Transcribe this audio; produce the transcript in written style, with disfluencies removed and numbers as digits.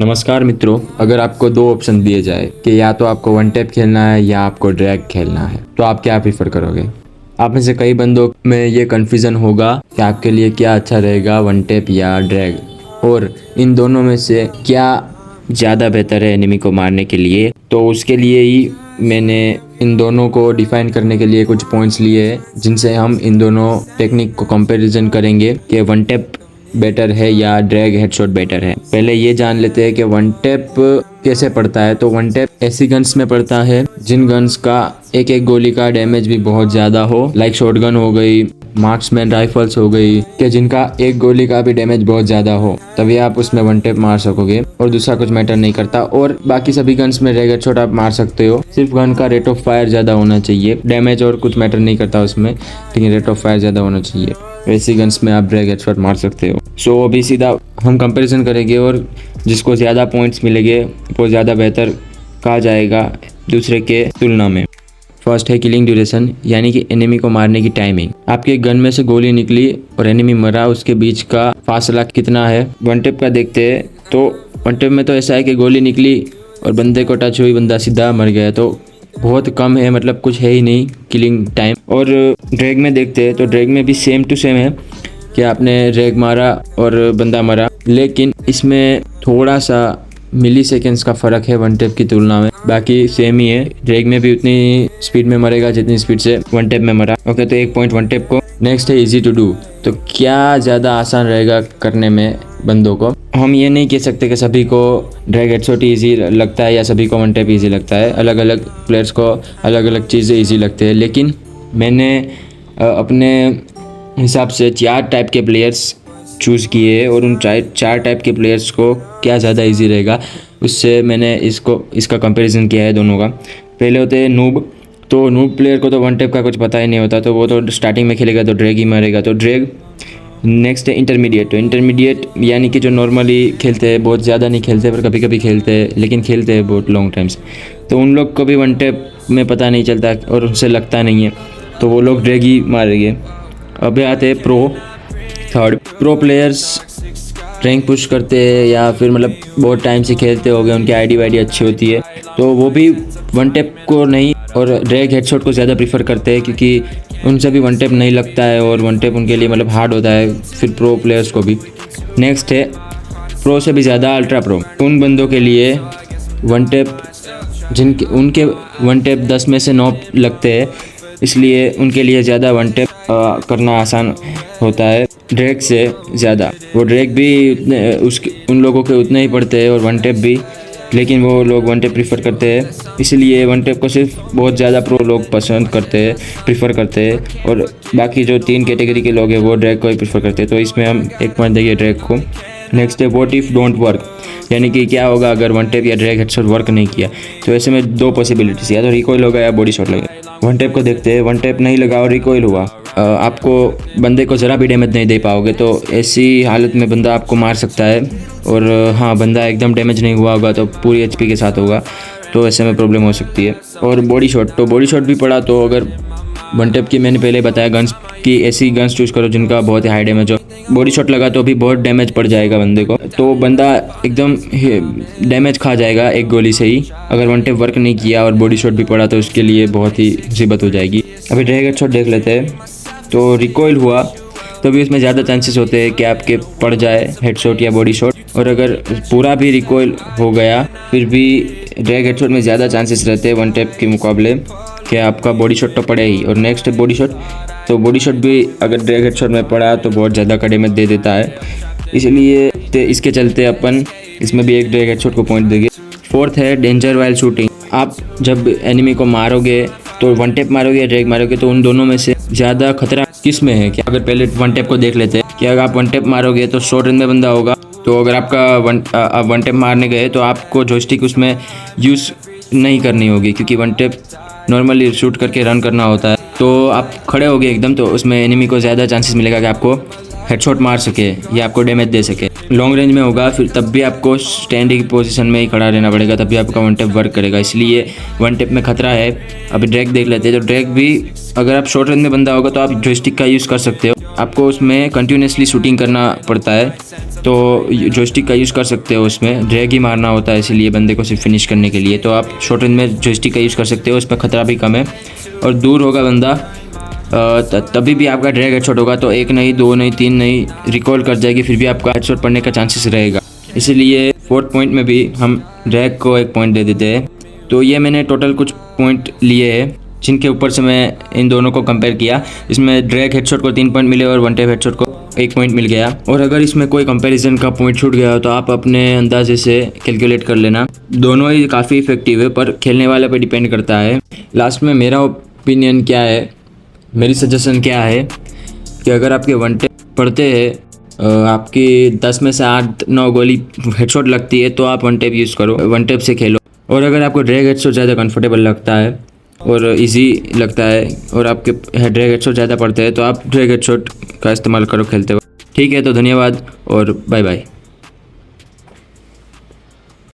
नमस्कार मित्रों, अगर आपको दो ऑप्शन दिए जाए कि या तो आपको वन टैप खेलना है या आपको ड्रैग खेलना है, तो आप क्या प्रीफर करोगे? आप में से कई बंदों में ये कन्फ्यूज़न होगा कि आपके लिए क्या अच्छा रहेगा, वन टैप या ड्रैग, और इन दोनों में से क्या ज़्यादा बेहतर है एनिमी को मारने के लिए। तो उसके लिए ही मैंने इन दोनों को डिफाइन करने के लिए कुछ पॉइंट्स लिए हैं, जिनसे हम इन दोनों टेक्निक को कंपैरिजन करेंगे कि वन टैप बेटर है या ड्रैग हेडशॉट बेटर है। पहले ये जान लेते हैं कि वन टैप कैसे पड़ता है। तो वन टैप ऐसी गन्स में पड़ता है जिन गन्स का एक एक गोली का डैमेज भी बहुत ज़्यादा हो, लाइक शॉटगन हो गई, मार्क्समैन राइफल्स हो गई, कि जिनका एक गोली का भी डैमेज बहुत ज़्यादा हो, तभी आप उसमें वन टैप मार सकोगे और दूसरा कुछ मैटर नहीं करता। और बाकी सभी गन्स में ड्रैग हेडशॉट आप मार सकते हो, सिर्फ गन का रेट ऑफ फायर ज़्यादा होना चाहिए। डैमेज और कुछ मैटर नहीं करता उसमें, लेकिन रेट ऑफ फायर ज़्यादा होना चाहिए। ऐसी गन्स में आप ड्रैग हेडशॉट मार सकते हो। सो अभी सीधा हम कंपैरिजन करेंगे और जिसको ज़्यादा पॉइंट्स मिलेंगे वो ज़्यादा बेहतर कहा जाएगा दूसरे के तुलना में। फर्स्ट है किलिंग ड्यूरेशन, यानी कि एनिमी को मारने की टाइमिंग। आपके गन में से गोली निकली और एनिमी मरा, उसके बीच का फासला कितना है। वन टैप का देखते हैं तो वन टैप में तो ऐसा है कि गोली निकली और बंदे को टच हुई, बंदा सीधा मर गया, तो बहुत कम है, मतलब कुछ है ही नहीं किलिंग टाइम। और ड्रैग में देखते हैं तो ड्रैग में भी सेम टू सेम है कि आपने ड्रैग मारा और बंदा मरा, लेकिन इसमें थोड़ा सा मिली सेकेंड्स का फ़र्क है वन टैप की तुलना में। बाकी सेम ही है, ड्रैग में भी उतनी स्पीड में मरेगा जितनी स्पीड से वन टैप में मरा। ओके, तो 1 पॉइंट वन टैप को। नेक्स्ट है इजी टू डू। तो क्या ज़्यादा आसान रहेगा करने में बंदों को? हम ये नहीं कह सकते कि सभी को ड्रैग हेडशॉट ईजी लगता है या सभी को वन टैप ईजी लगता है। अलग अलग प्लेयर्स को अलग अलग चीज़ें ईजी लगते हैं, लेकिन मैंने अपने हिसाब से 4 टाइप के प्लेयर्स चूज़ किए और उन 4 टाइप के प्लेयर्स को क्या ज़्यादा इजी रहेगा उससे मैंने इसका कंपैरिजन किया है दोनों का। पहले होते हैं नूब। तो नूब प्लेयर को तो वन टैप का कुछ पता ही नहीं होता, तो वो तो स्टार्टिंग में खेलेगा तो ड्रैग ही मारेगा, तो ड्रैग। नेक्स्ट है इंटरमीडिएट। तो इंटरमीडिएट यानी कि जो नॉर्मली खेलते हैं, बहुत ज़्यादा नहीं खेलते पर कभी कभी खेलते हैं, लेकिन खेलते हैं बहुत लॉन्ग टाइम से, तो उन लोग को भी वन टैप में पता नहीं चलता और उनसे लगता नहीं है, तो वो लोग ड्रैग ही मारेंगे। अब आते हैं pro. Third, pro players rank push करते हैं या फिर मतलब बहुत टाइम से खेलते हो गए, उनकी आईडी वाईडी अच्छी होती है, तो वो भी वन टैप को नहीं और ड्रैग हेडशॉट को ज़्यादा प्रीफर करते हैं, क्योंकि उनसे भी वन टैप नहीं लगता है और वन टैप उनके लिए मतलब हार्ड होता है, फिर प्रो प्लेयर्स को भी। नेक्स्ट है प्रो से भी ज़्यादा अल्ट्रा प्रो। उन बंदों के लिए वन टैप उनके वन टैप 10 में से 9 लगते हैं, इसलिए उनके लिए ज़्यादा वन टैप करना आसान होता है ड्रैग से ज़्यादा। वो ड्रैग भी उन लोगों के उतने ही पड़ते हैं और वन टैप भी, लेकिन वो लोग वन टैप प्रीफर करते हैं, इसलिए वन टैप को सिर्फ बहुत ज़्यादा प्रो लोग पसंद करते हैं, प्रीफर करते हैं, और बाकी जो 3 कैटेगरी के लोग हैं वो ड्रैग को ही प्रीफर करते हैं। तो इसमें हम 1 पॉइंट देंगे ड्रैग को। नेक्स्ट है व्हाट इफ़ डोंट वर्क, यानी कि क्या होगा अगर वन टैप या ड्रैग हेडशॉट वर्क नहीं किया। तो ऐसे में 2 पॉसिबिलिटीज, या तो रिकॉइल होगा या बॉडी शॉट लगेगा। वन टैप को देखते हैं, वन टैप नहीं लगा और रिकॉइल हुआ, आपको बंदे को ज़रा भी डैमेज नहीं दे पाओगे, तो ऐसी हालत में बंदा आपको मार सकता है। और हाँ, बंदा एकदम डैमेज नहीं हुआ होगा तो पूरी एचपी के साथ होगा, तो ऐसे में प्रॉब्लम हो सकती है। और बॉडी शॉट, तो बॉडी शॉट भी पड़ा, तो अगर वन टैप की मैंने पहले बताया गन्स की, ऐसी गन्स चूज़ करो जिनका बहुत ही हाई डैमेज हो। बॉडी शॉट लगा तो भी बहुत डैमेज पड़ जाएगा बंदे को, तो बंदा एकदम डैमेज खा जाएगा एक गोली से ही। अगर वन टैप वर्क नहीं किया और बॉडी शॉट भी पड़ा तो उसके लिए बहुत ही मुसीबत हो जाएगी। अभी ड्रैग हेडशॉट देख लेते हैं। तो रिकॉइल हुआ तो भी उसमें ज़्यादा चांसेस होते हैं कि आपके पड़ जाए हेडशॉट या बॉडी शॉट, और अगर पूरा भी रिकॉइल हो गया फिर भी ड्रैग हेडशॉट में ज़्यादा चांसेस रहते हैं वन टैप के मुकाबले कि आपका बॉडी शॉट तो पड़े ही। और नेक्स्ट है बॉडी शॉट। तो बॉडी शॉट भी अगर ड्रैग हेडशॉट में पड़ा तो बहुत ज़्यादा का डैमेज दे देता है, इसलिए इसके चलते अपन इसमें भी एक ड्रैग हेडशॉट को पॉइंट देंगे। फोर्थ है डेंजर वाइल शूटिंग। आप जब एनिमी को मारोगे तो वन टैप मारोगे या ड्रैग मारोगे, तो उन दोनों में से ज़्यादा खतरा किस में है? क्या अगर पहले वन टैप को देख लेते हैं कि अगर आप वन टैप मारोगे तो शॉर्ट रेंज में बंदा होगा, तो अगर आपका वन टैप मारने गए तो आपको जॉयस्टिक उसमें यूज़ नहीं करनी होगी, क्योंकि वन टैप नॉर्मली शूट करके रन करना होता है, तो आप खड़े होगे एकदम, तो उसमें एनिमी को ज़्यादा चांसेस मिलेगा कि आपको हेडशॉट मार सके या आपको डैमेज दे सके। लॉन्ग रेंज में होगा फिर तब भी आपको स्टैंडिंग पोजीशन में ही खड़ा रहना पड़ेगा, तभी आपका वन टैप वर्क करेगा, इसलिए वन टैप में खतरा है। अभी ड्रैग देख लेते हैं। तो ड्रैग भी अगर आप शॉर्ट रेंज में बंदा होगा तो आप जॉयस्टिक का यूज़ कर सकते हो, आपको उसमें कंटिन्यूसली शूटिंग करना पड़ता है, तो जॉयस्टिक का यूज़ कर सकते हो। उसमें ड्रैग ही मारना होता है इसीलिए बंदे को सिर्फ फिनिश करने के लिए, तो आप शॉर्ट रेंज में जॉयस्टिक का यूज़ कर सकते हो, उसमें ख़तरा भी कम है। और दूर होगा बंदा तभी भी आपका ड्रैग हेडशॉट होगा तो 1 नहीं 2 नहीं 3 नहीं रिकॉल कर जाएगी, फिर भी आपका हेडशॉट पड़ने का चांसेस रहेगा। इसीलिए 4th पॉइंट में भी हम ड्रैग को 1 पॉइंट दे देते हैं। तो ये मैंने टोटल कुछ पॉइंट लिए हैं जिनके ऊपर से मैं इन दोनों को कंपेयर किया। इसमें ड्रैग हेडशॉट को 3 पॉइंट मिले और वन टैप हेडशॉट को 1 पॉइंट मिल गया। और अगर इसमें कोई कंपैरिजन का पॉइंट छूट गया हो तो आप अपने अंदाजे से कैलकुलेट कर लेना। दोनों ही काफ़ी इफेक्टिव है पर खेलने वाले पे डिपेंड करता है। लास्ट में मेरा ओपिनियन क्या है, मेरी सजेशन क्या है कि अगर आपके वन टैप पड़ते हैं, आपकी 10 में से 8-9 गोली हेडशॉट लगती है तो आप वन टैप यूज़ करो, वन टैप से खेलो। और अगर आपको ड्रैग हेडशॉट ज़्यादा कंफर्टेबल लगता है और इजी लगता है और आपके ड्रैग हेडशॉट ज़्यादा पड़ते हैं तो आप ड्रैग हेडशॉट का इस्तेमाल करो खेलते वक्त। ठीक है, तो धन्यवाद और बाय बाय।